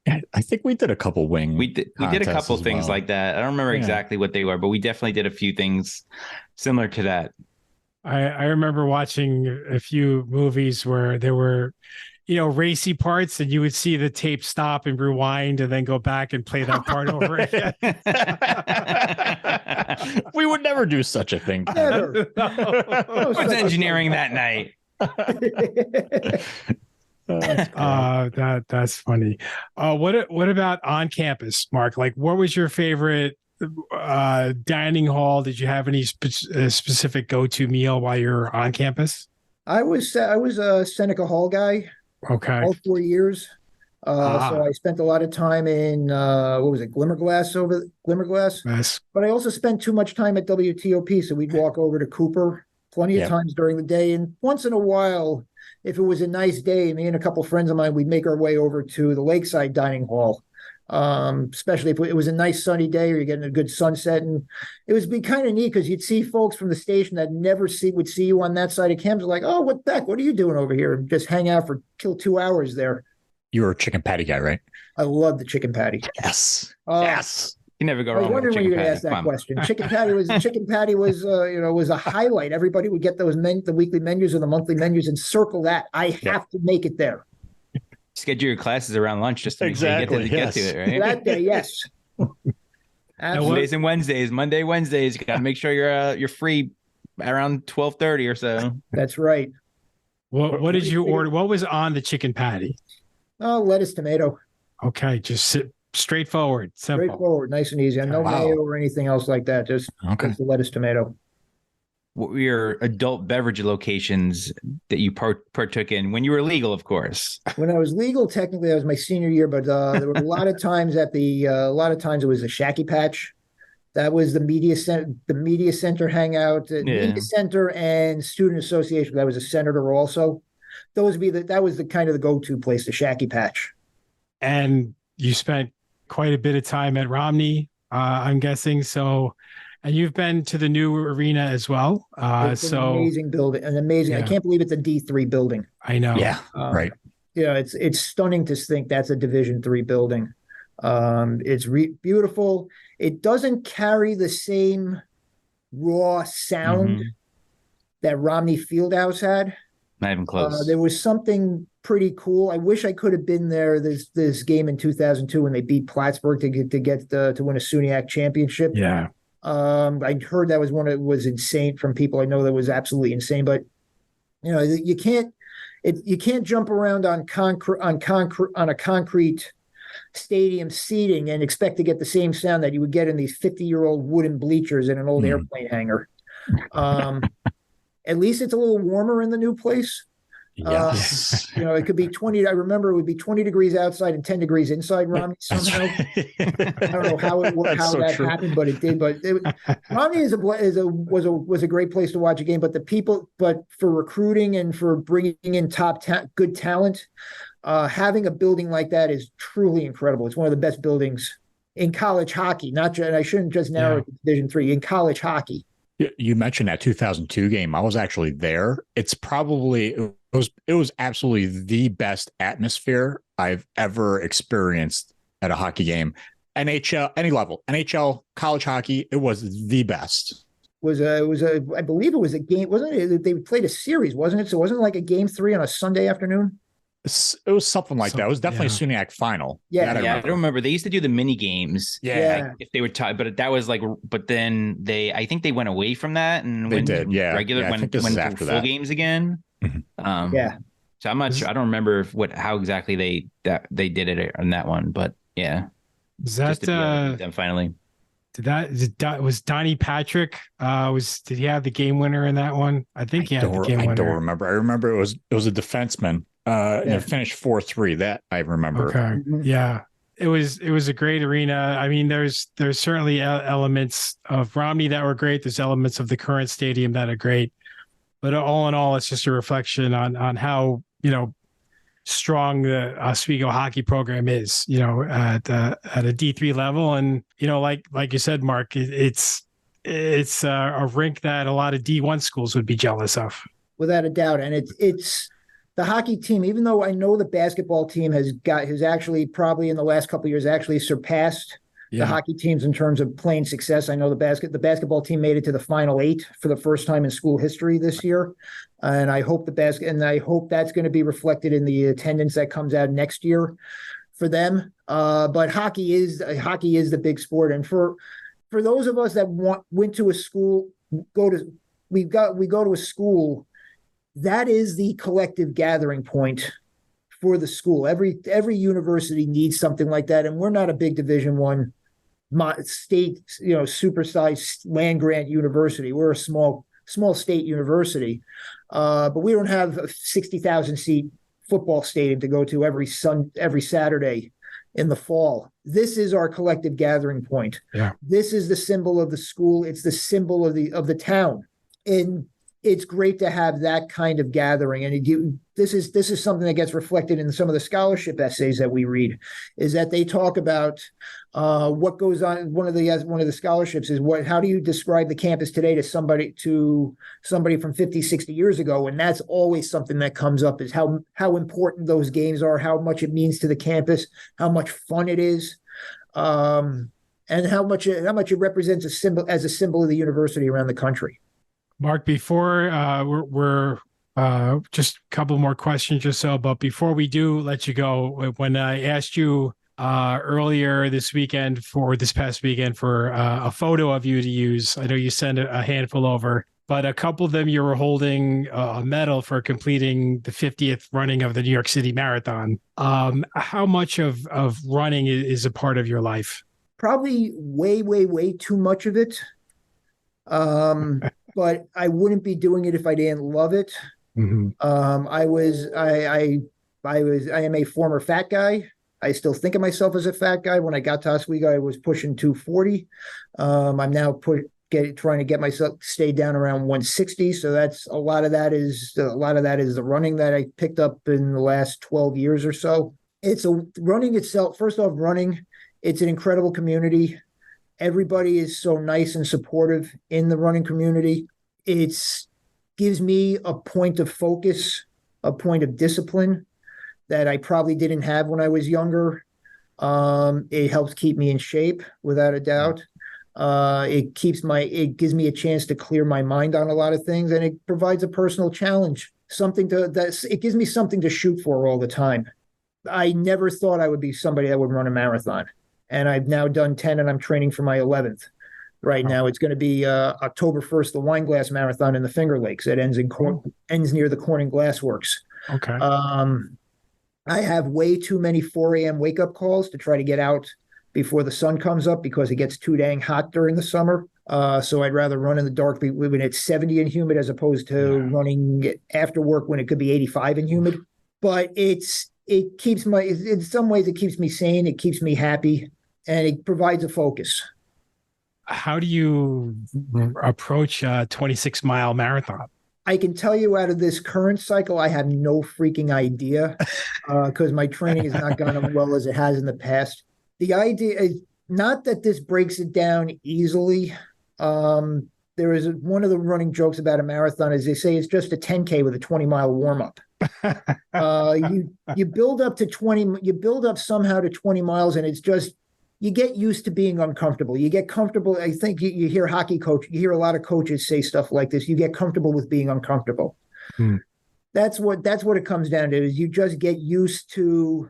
I think we did a couple wing. We did a couple things like that. I don't remember exactly what they were, but we definitely did a few things similar to that. I remember watching a few movies where there were, racy parts, and you would see the tape stop and rewind and then go back and play that part over again. We would never do such a thing. Never. I was engineering that night. That's funny. What about on campus, Mark? Like, what was your favorite dining hall? Did you have any specific go-to meal while you're on campus? I was a Seneca Hall guy. Okay. All 4 years. So I spent a lot of time in Glimmerglass. Yes. But I also spent too much time at WTOP, so we'd walk over to Cooper plenty of times during the day. And once in a while, if it was a nice day, me and a couple of friends of mine, we'd make our way over to the Lakeside Dining Hall. Especially if it was a nice sunny day or you're getting a good sunset. And it would be kind of neat because you'd see folks from the station that would see you on that side of campus, like, oh, what the heck? What are you doing over here? And just hang out kill 2 hours there. You were a chicken patty guy, right? I love the chicken patty. Yes. Yes. You never go wrong. I was wondering when you were going to ask that Fun. question. Chicken patty was was a highlight. Everybody would get those the weekly menus or the monthly menus and circle that. I have to make it there. Schedule your classes around lunch just to make sure you get to it, right? That day, yes. Mondays and Wednesdays, Wednesdays, you got to make sure you're free around 12:30 or so. That's right. What did you order? What was on the chicken patty? Oh, lettuce, tomato. Okay, just straightforward, simple. Straightforward, nice and easy. And no mayo or anything else like that. Just the lettuce, tomato. what were your adult beverage locations that you partook in when you were legal, of course? When I was legal, technically, that was my senior year, but there were a lot of times a lot of times it was a Shacky Patch. That was the media center hangout, media center and student association. That was a senator also. That was the kind of the go-to place, the Shacky Patch. And you spent quite a bit of time at Romney, I'm guessing. So, and you've been to the new arena as well. It's an amazing building, I can't believe it's a D3 building. I know. Yeah, right. Yeah, it's stunning to think that's a Division III building. It's beautiful. It doesn't carry the same raw sound that Romney Fieldhouse had. Not even close. There was something pretty cool. I wish I could have been there this game in 2002 when they beat Plattsburgh to win a SUNYAC championship. Yeah. I heard that was insane from people I know that was absolutely insane. But you can't jump around on a concrete stadium seating and expect to get the same sound that you would get in these 50-year-old wooden bleachers in an old airplane hangar. At least it's a little warmer in the new place. Yes. It could be 20. I remember it would be 20 degrees outside and 10 degrees inside Romney somehow. Right. I don't know how that happened, but it did. But Romney was a great place to watch a game. But for recruiting and for bringing in good talent, having a building like that is truly incredible. It's one of the best buildings in college hockey. And I shouldn't just narrow it to Division III in college hockey. You mentioned that 2002 game. I was actually there. It was absolutely the best atmosphere I've ever experienced at a hockey game. NHL, any level, NHL, college hockey, it was the best. I believe it was a game, wasn't it? They played a series, wasn't it? So it wasn't like a game 3 on a Sunday afternoon. It was something like that. It was definitely a SUNYAC final. Yeah, I don't remember. They used to do the mini games. Yeah, if they were tied, but that was but then I think they went away from that and went to regular went to full games again. Mm-hmm. So I'm not sure. I don't remember how exactly they did it on that one, but yeah. Is that them finally? Was Donnie Patrick? Did he have the game winner in that one? I think he had the game winner. I don't remember. I remember it was a defenseman. And it finished 4-3. That I remember. Okay. Yeah. It was a great arena. I mean, there's certainly elements of Romney that were great. There's elements of the current stadium that are great. But all in all, it's just a reflection on how, strong the Oswego hockey program is, at a D3 level. And, like you said, Mark, it's a rink that a lot of D1 schools would be jealous of. Without a doubt. And it's the hockey team, even though I know the basketball team has actually probably in the last couple of years actually surpassed the hockey teams in terms of playing success. I know the basketball team made it to the Final 8 for the first time in school history this year. And I hope that's going to be reflected in the attendance that comes out next year for them. But hockey is the big sport. And for those of us that went to a school, we go to a school, that is the collective gathering point for the school. Every university needs something like that, and we're not a big Division I state, supersized land grant university. We're a small state university, but we don't have a 60,000 seat football stadium to go to every Saturday in the fall. This is our collective gathering point. Yeah. This is the symbol of the school. It's the symbol of the town. And it's great to have that kind of gathering. And this is something that gets reflected in some of the scholarship essays that we read, is that they talk about what goes on. One of the scholarships is how do you describe the campus today to somebody from 50, 60 years ago? And that's always something that comes up, is how important those games are, how much it means to the campus, how much fun it is. And how much it represents as a symbol of the university around the country. Mark, before we're just a couple more questions or so, but before we do let you go, when I asked you earlier this past weekend for a photo of you to use, I know you sent a handful over, but a couple of them you were holding a medal for completing the 50th running of the New York City Marathon. How much of running is a part of your life? Probably way, way, way too much of it. but I wouldn't be doing it if I didn't love it. Mm-hmm. I am a former fat guy. I still think of myself as a fat guy. When I got to Oswego, I was pushing 240. I'm now trying to get myself stay down around 160. So that's a lot of that is the running that I picked up in the last 12 years or so. It's running itself. First off, running, it's an incredible community. Everybody is so nice and supportive in the running community. It's gives me a point of focus, a point of discipline that I probably didn't have when I was younger. It helps keep me in shape, without a doubt. It gives me a chance to clear my mind on a lot of things, and it provides a personal challenge. It gives me something to shoot for all the time. I never thought I would be somebody that would run a marathon, and I've now done 10, and I'm training for my 11th. Right now, it's going to be October 1st, the Wine Glass Marathon in the Finger Lakes. It ends near the Corning Glass Works. Okay. I have way too many 4 a.m. wake-up calls to try to get out before the sun comes up because it gets too dang hot during the summer. So I'd rather run in the dark when it's 70 and humid as opposed to running after work when it could be 85 and humid. But in some ways, it keeps me sane, it keeps me happy, and it provides a focus. How do you approach a 26-mile marathon? I can tell you out of this current cycle, I have no freaking idea because my training has not gone as well as it has in the past. The idea is not that this breaks it down easily. There is one of the running jokes about a marathon is they say it's just a 10K with a 20-mile warm-up. You build up to 20, you build up somehow to 20 miles, and it's just, you get used to being uncomfortable. You get comfortable. I think you hear you hear a lot of coaches say stuff like this. You get comfortable with being uncomfortable. That's what it comes down to, is you just get used to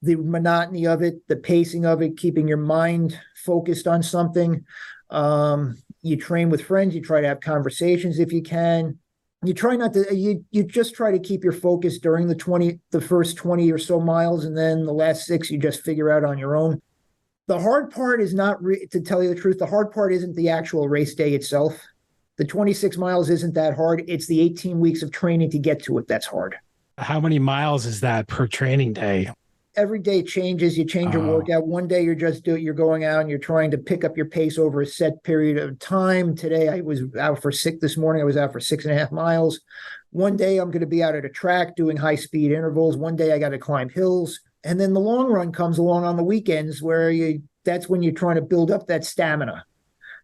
the monotony of it, the pacing of it, keeping your mind focused on something. You train with friends. You try to have conversations if you can. You try not to, you just try to keep your focus during the first 20 or so miles. And then the last 6, you just figure out on your own. The hard part is not, to tell you the truth, the hard part isn't the actual race day itself. The 26 miles isn't that hard. It's the 18 weeks of training to get to it that's hard. How many miles is that per training day? Every day changes. You change your workout. One day you're going out and you're trying to pick up your pace over a set period of time. Today I was out this morning I was out for 6.5 miles. One day I'm going to be out at a track doing high speed intervals. One day I got to climb hills. And then the long run comes along on the weekends where that's when you're trying to build up that stamina.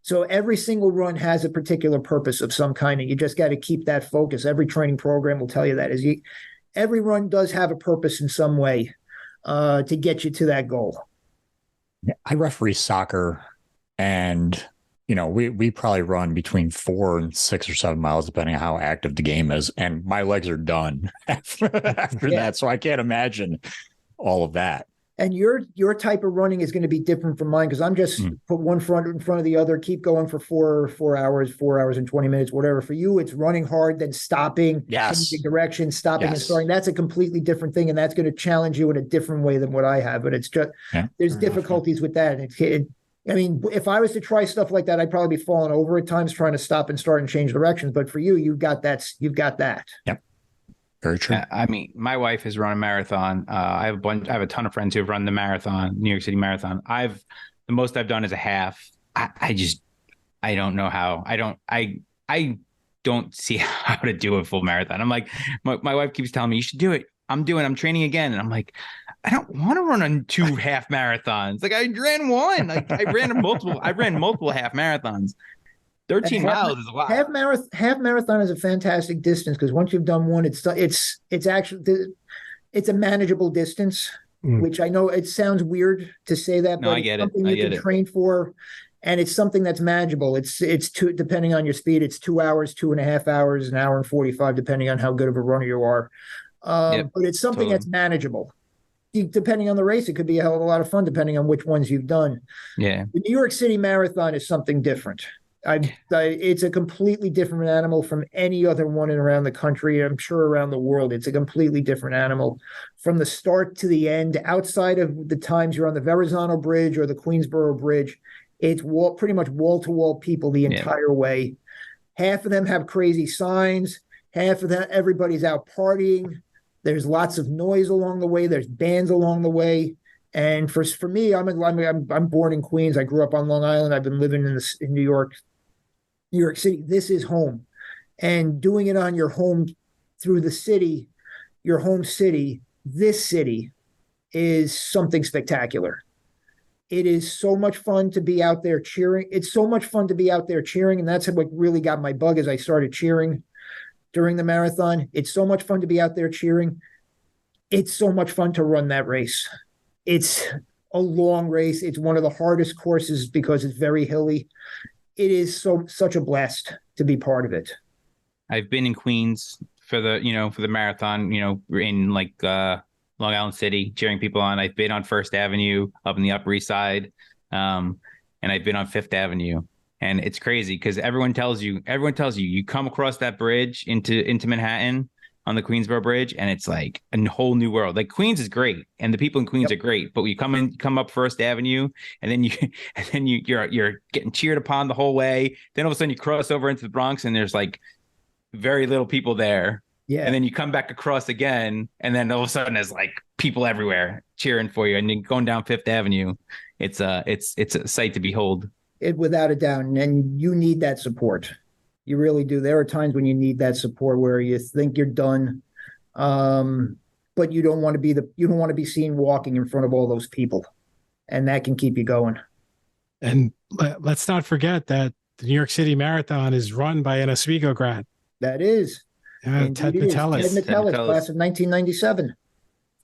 So every single run has a particular purpose of some kind, and you just got to keep that focus. Every training program will tell you that. Every run does have a purpose in some way to get you to that goal. I referee soccer, and we probably run between 4 and 6 or 7 miles, depending on how active the game is, and my legs are done after that. So I can't imagine all of that. And your type of running is going to be different from mine, because I'm just put one front in front of the other, keep going for 4 hours and 20 minutes, whatever. For you, it's running hard, then stopping, changing direction, stopping and starting. That's a completely different thing, and that's going to challenge you in a different way than what I have. But it's just there's difficulties with that. I mean, if I was to try stuff like that, I'd probably be falling over at times trying to stop and start and change directions. But for you, you've got that. Yep. Very true. I mean, my wife has run a marathon. I have a ton of friends who have run the marathon, New York City Marathon. The most I've done is a half. I don't know how. I don't see how to do a full marathon. I'm like, my wife keeps telling me you should do it. I'm training again. And I'm like, I don't want to run on 2 half marathons. Like I ran one. Like I ran multiple half marathons. 13 miles is a lot. Half marathon is a fantastic distance, because once you've done one, it's actually it's a manageable distance, which I know it sounds weird to say that, but it's something you can train for, and it's something that's manageable. It's depending on your speed, it's 2 hours, 2.5 hours, an hour and 45, depending on how good of a runner you are. But it's something that's manageable. Depending on the race, it could be a hell of a lot of fun, depending on which ones you've done. Yeah. The New York City Marathon is something different. It's a completely different animal from any other one around the country. I'm sure around the world, it's a completely different animal from the start to the end. Outside of the times you're on the Verrazano Bridge or the Queensboro Bridge, it's pretty much wall-to-wall people the entire way. half of them have crazy signs. Half of them, everybody's out partying. There's lots of noise along the way. There's bands along the way. And for me, I'm born in Queens. I grew up on Long Island. I've been living in New York City. This is home. And doing it on your home through the city, your home city, this city is something spectacular. It is so much fun to be out there cheering. It's so much fun to be out there cheering. And that's what really got my bug as I started cheering during the marathon. It's so much fun to be out there cheering. It's so much fun to run that race. It's a long race. It's one of the hardest courses because it's very hilly. It is such a blast to be part of it. I've been in Queens for the marathon, in like Long Island City, cheering people on. I've been on First Avenue up in the Upper East Side. And I've been on Fifth Avenue. And it's crazy because everyone tells you, you come across that bridge into Manhattan on the Queensboro Bridge, and it's like a whole new world. Like Queens is great, and the people in Queens are great, but you come up First Avenue, and then you're getting cheered upon the whole way. Then all of a sudden you cross over into the Bronx, and there's like very little people there. Yeah. And then you come back across again, and then all of a sudden there's like people everywhere cheering for you, and you're going down Fifth Avenue. It's a sight to behold. Without a doubt, and you need that support. You really do. There are times when you need that support where you think you're done, but you don't want to be seen walking in front of all those people, and that can keep you going. And let's not forget that the New York City Marathon is run by an Oswego grad. That is. Ted Metellus. Ted Metellus, class of 1997.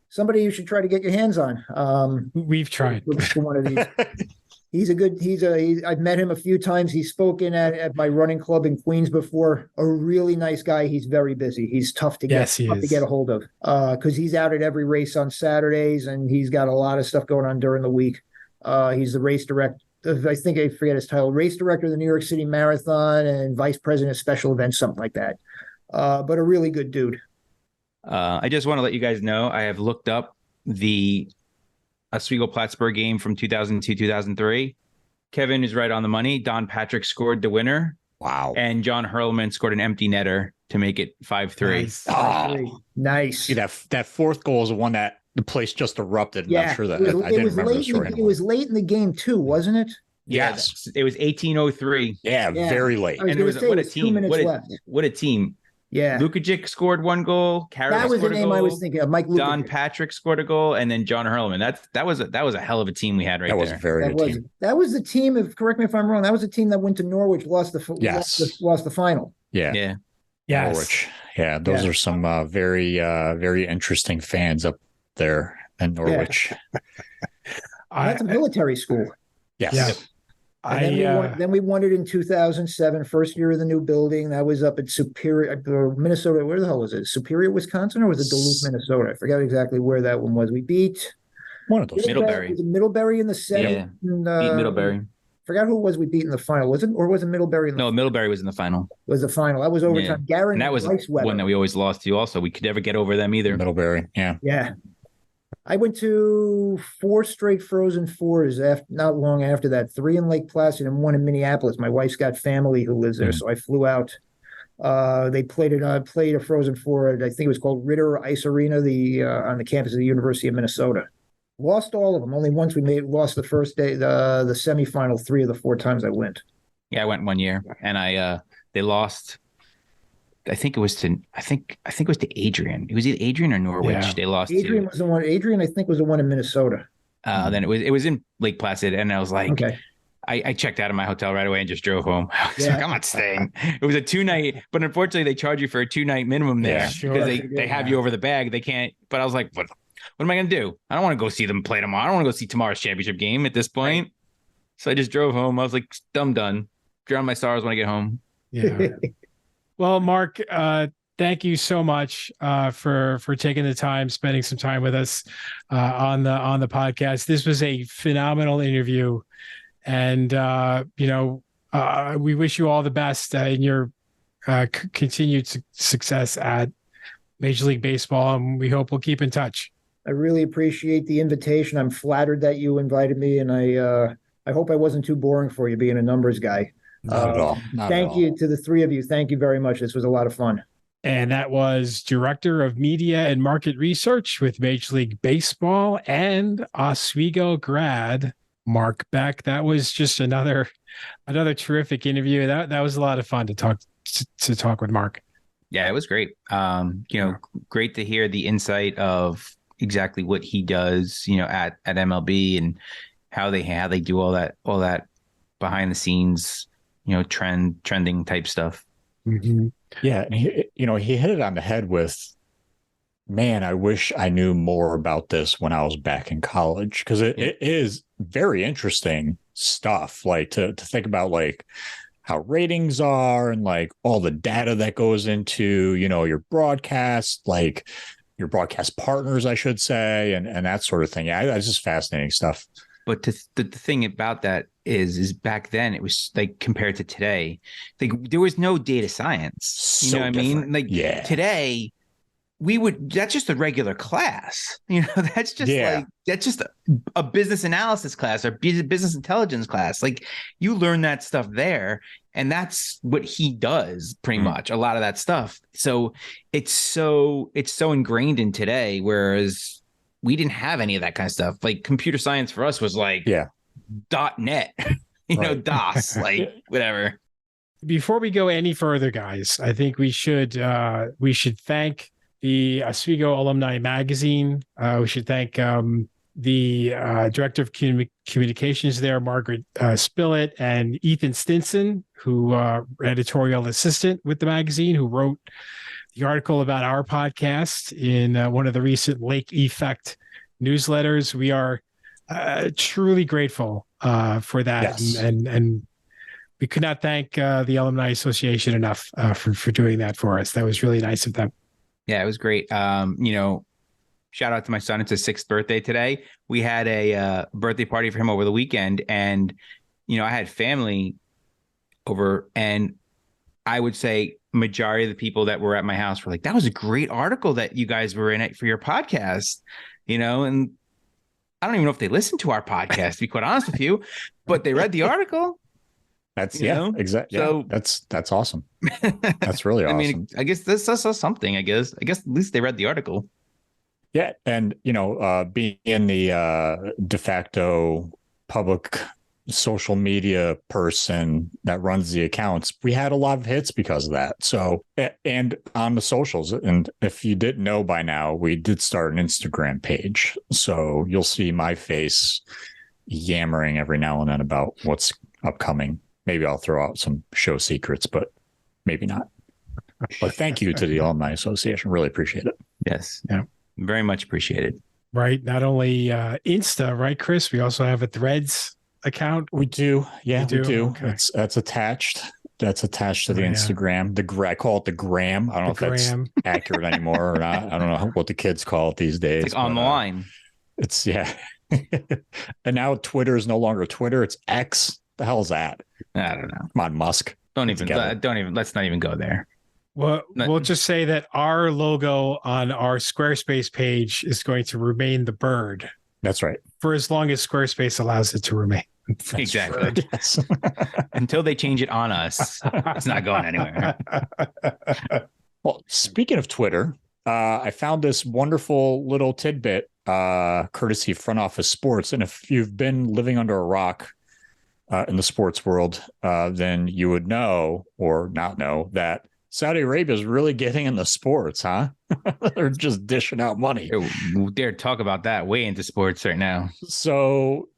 Somebody you should try to get your hands on. We've tried. For one of these. I've met him a few times. He's spoken at my running club in Queens before. A really nice guy. He's very busy. He's tough to get a hold of because he's out at every race on Saturdays, and he's got a lot of stuff going on during the week. He's the race director. I think I forget his title. Race director of the New York City Marathon and vice president of special events, something like that. But a really good dude. I just want to let you guys know I have looked up the Oswego-Plattsburgh game from 2002-2003. Kevin is right on the money. Don Patrick scored the winner. Wow. And John Hurlman scored an empty netter to make it 5-3. Nice. Oh, nice. See, that fourth goal is the one that the place just erupted. And yeah, I'm sure that I didn't remember the story. It was late in the game too, wasn't it? Yes. It was 18:03. Yeah, very late. And what a team. What a team. Yeah. Lukajic scored one goal. That was the name I was thinking of. Mike Lukajic. Don Patrick scored a goal, and then John Hurlman. That was a hell of a team we had right there. That was a very good team. That was the team. Correct me if I'm wrong. That was the team that went to Norwich, lost the final. Yeah. Yeah. Yes. Norwich. Yeah. Those are some very very interesting fans up there in Norwich. That's a military school. Yes. Yeah. Then we won it in 2007, first year of the new building. That was up at Superior, Minnesota. Where the hell was it? Superior, Wisconsin, or was it Duluth, Minnesota? I forgot exactly where that one was. We beat one of those. Middlebury. Was it Middlebury in the second? Yeah. Beat Middlebury. Forgot who it was we beat in the final. Was it Middlebury? Middlebury was in the final. Was the final? That was overtime. Yeah. Garen and that was one that we always lost to. Also, we could never get over them either. Middlebury. Yeah. Yeah. I went to 4 straight Frozen Fours not long after that. 3 in Lake Placid and 1 in Minneapolis. My wife's got family who lives there, so I flew out. They played a Frozen Four. I think it was called Ritter Ice Arena, on the campus of the University of Minnesota. Lost all of them. Only once lost the first day, the semifinal 3 of the 4 times I went. Yeah, I went one year, and they lost. I think it was to Adrian. It was either Adrian or Norwich. Yeah. They lost. Adrian was the one. Adrian, I think, was the one in Minnesota. Then it was in Lake Placid, and I was like, okay. I checked out of my hotel right away and just drove home. I was like, I'm not staying. It was a 2-night, but unfortunately they charge you for a 2-night minimum there because they have you over the bag. They can't. But I was like, what am I gonna do? I don't want to go see them play tomorrow. I don't want to go see tomorrow's championship game at this point. Right. So I just drove home. I was like, I'm done. Drown my sorrows when I get home. Yeah. Well, Marc, thank you so much for taking the time, spending some time with us on the podcast. This was a phenomenal interview, and we wish you all the best in your continued success at Major League Baseball, and we hope we'll keep in touch. I really appreciate the invitation. I'm flattered that you invited me, and I hope I wasn't too boring for you being a numbers guy. Not at all. Not Thank at all. you to the three of you. Thank you very much. This was a lot of fun. And that was Director of Media and Market Research with Major League Baseball and Oswego grad, Marc Beck. That was just another terrific interview. That was a lot of fun to talk with Marc. Yeah, it was great. Great to hear the insight of exactly what he does, at MLB and how they do all that behind the scenes, trending type stuff. Mm-hmm. Yeah, and he hit it on the head with, man, I wish I knew more about this when I was back in college, because it is very interesting stuff. Like to think about like how ratings are and like all the data that goes into your broadcast, like your broadcast partners, I should say, and that sort of thing. Yeah, that's just fascinating stuff. But the thing about that is back then it was like compared to today, like there was no data science. You know what I mean? Like today that's just a regular class. That's just a business analysis class or business intelligence class. Like you learn that stuff there, and that's what he does pretty much, a lot of that stuff. So it's so ingrained in today, whereas we didn't have any of that kind of stuff. Like computer science for us was like .net, DOS, like whatever. Before we go any further, guys, I think we should thank the Oswego Alumni Magazine. We should thank the Director of Communications there, Margaret Spillett, and Ethan Stinson, who editorial assistant with the magazine, who wrote the article about our podcast in one of the recent Lake Effect newsletters. We are truly grateful for that. Yes. And we could not thank the Alumni Association enough for doing that for us. That was really nice of them. Yeah, it was great. Shout out to my son. It's his 6th birthday today. We had a birthday party for him over the weekend, and I had family over, and I would say majority of the people that were at my house were like, that was a great article that you guys were in it for your podcast, and I don't even know if they listened to our podcast, to be quite honest with you, but they read the article. That's exactly. So that's awesome. That's really awesome. I mean, I guess this is something, I guess at least they read the article. Yeah. And, being in the de facto public social media person that runs the accounts, we had a lot of hits because of that. So, and on the socials, and if you didn't know by now, we did start an Instagram page. So you'll see my face yammering every now and then about what's upcoming. Maybe I'll throw out some show secrets, but maybe not. But thank you to the Alumni Association. Really appreciate it. Yes. Yeah. Very much appreciated. Right. Not only Insta, right, Chris? We also have a Threads account. We do. Yeah, we do. Okay. That's attached. That's attached to the Instagram. I call it the gram. I don't know if that's accurate anymore or not. I don't know what the kids call it these days. It's like on the line. It's and now Twitter is no longer Twitter. It's X. The hell is that? I don't know. Come on, Musk. Don't even. Let's not even go there. Well, we'll just say that our logo on our Squarespace page is going to remain the bird. That's right. For as long as Squarespace allows it to remain. Exactly. Yes. Until they change it on us, it's not going anywhere. Well, speaking of Twitter, I found this wonderful little tidbit, courtesy of Front Office Sports. And if you've been living under a rock in the sports world, then you would know or not know that Saudi Arabia is really getting into sports, huh? They're just dishing out money. We dare talk about that way into sports right now. So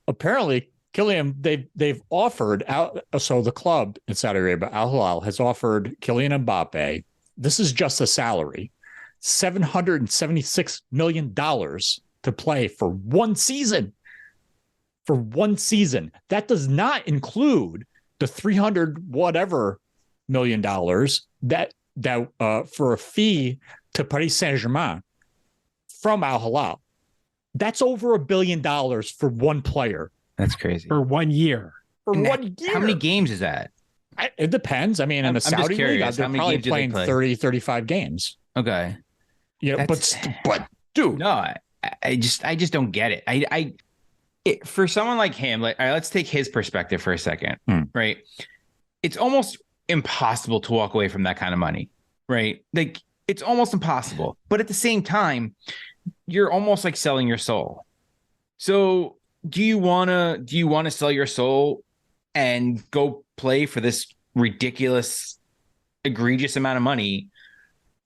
apparently, Kylian, they've offered out. So the club in Saudi Arabia, Al Hilal, has offered Kylian Mbappe. This is just a salary, $776 million to play for one season. For one season, that does not include the 300 whatever $million that for a fee to Paris Saint-Germain from Al Hilal. That's over $1 billion for one player. That's crazy. For 1 year. For 1 year. How many games is that? It depends. I mean, in the Saudi league, they're probably playing 30, 35 games. Okay. Yeah, but dude. No, I just don't get it. For someone like him, like, all right, let's take his perspective for a second, right? it's almost impossible to walk away from that kind of money, right? Like it's almost impossible. But at the same time, you're almost like selling your soul. So do you want to sell your soul and go play for this ridiculous, egregious amount of money,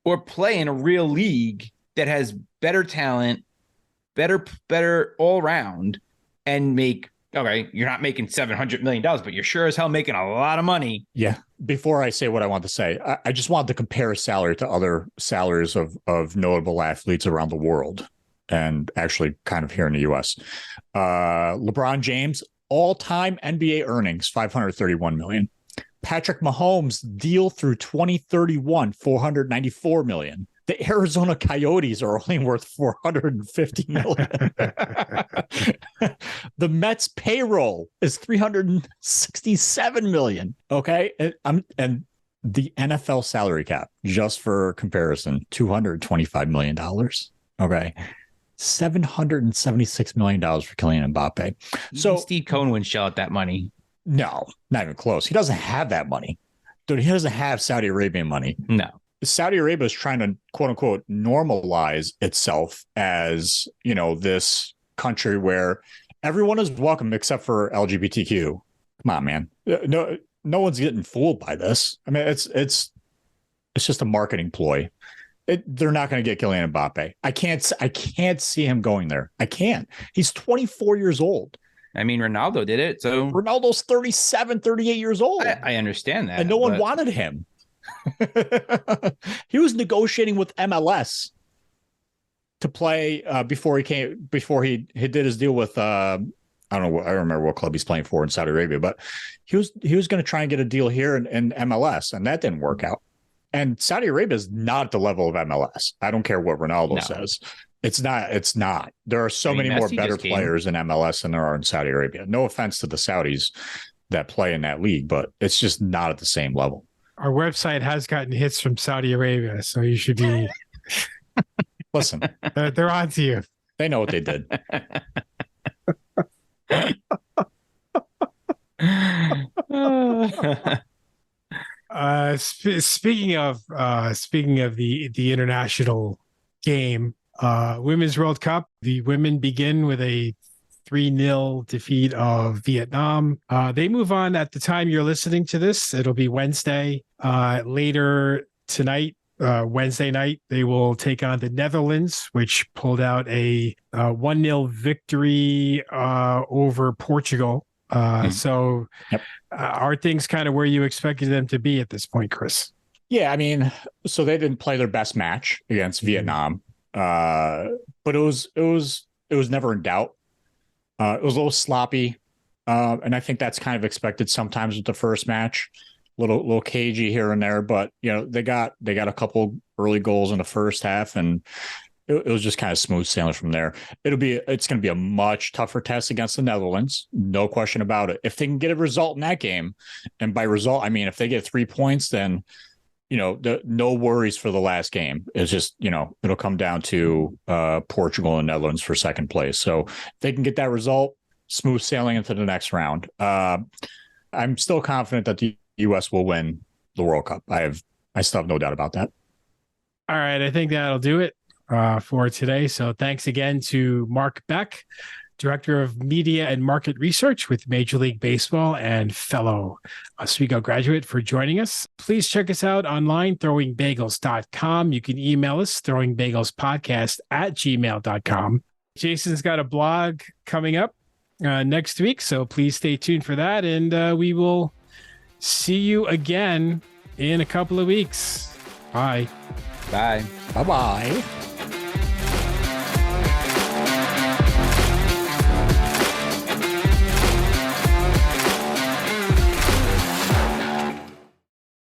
or play in a real league that has better talent, better all around, and make, okay, you're not making $700 million, but you're sure as hell making a lot of money. Yeah. Before I say what I want to say, I just want to compare salary to other salaries of notable athletes around the world, and actually kind of here in the U.S. LeBron James, all-time NBA earnings, $531 million. Patrick Mahomes, deal through 2031, $494 million. The Arizona Coyotes are only worth $450 million. The Mets payroll is $367 million. Okay. And the NFL salary cap, just for comparison, $225 million. Okay. $776 million for Kylian Mbappe. So Steve Cohen wouldn't shell out that money. No, not even close. He doesn't have that money. Dude, he doesn't have Saudi Arabian money. No. Saudi Arabia is trying to, quote unquote, normalize itself as, this country where everyone is welcome except for LGBTQ. Come on, man. No one's getting fooled by this. I mean, it's just a marketing ploy. They're not going to get Kylian Mbappe. I can't see him going there. I can't. He's 24 years old. I mean, Ronaldo did it. So Ronaldo's 37, 38 years old. I understand that. And no one wanted him. He was negotiating with MLS to play before he did his deal with I don't remember what club he's playing for in Saudi Arabia, but he was going to try and get a deal here in MLS, and that didn't work out. And Saudi Arabia is not at the level of MLS. I don't care what Ronaldo says. It's not. There are so many more better players in MLS than there are in Saudi Arabia. No offense to the Saudis that play in that league, but it's just not at the same level. Our website has gotten hits from Saudi Arabia, so you should be. Listen, they're on to you. They know what they did. Speaking of the international game, Women's World Cup, the women begin with a 3-0 defeat of Vietnam. They move on at the time you're listening to this. It'll be Wednesday. Later tonight, Wednesday night, they will take on the Netherlands, which pulled out a 1-0 victory over Portugal. So are things kind of where you expected them to be at this point, Chris? Yeah, I mean, so they didn't play their best match against Vietnam, but it was never in doubt. It was a little sloppy, and I think that's kind of expected sometimes with the first match. Little cagey here and there, but they got a couple early goals in the first half, and it was just kind of smooth sailing from there. It's going to be a much tougher test against the Netherlands, no question about it. If they can get a result in that game, and by result I mean if they get 3 points, then no worries for the last game. It's just it'll come down to Portugal and Netherlands for second place. So if they can get that result, smooth sailing into the next round. I'm still confident that the U.S. will win the World Cup. I still have no doubt about that. All right, I think that'll do it for today. So thanks again to Marc Beck, Director of Media and Market Research with Major League Baseball and fellow Oswego graduate, for joining us. Please check us out online, throwingbagels.com. You can email us, throwingbagelspodcast@gmail.com. Jason's got a blog coming up next week, so please stay tuned for that. And we will see you again in a couple of weeks. Bye. Bye. Bye-bye.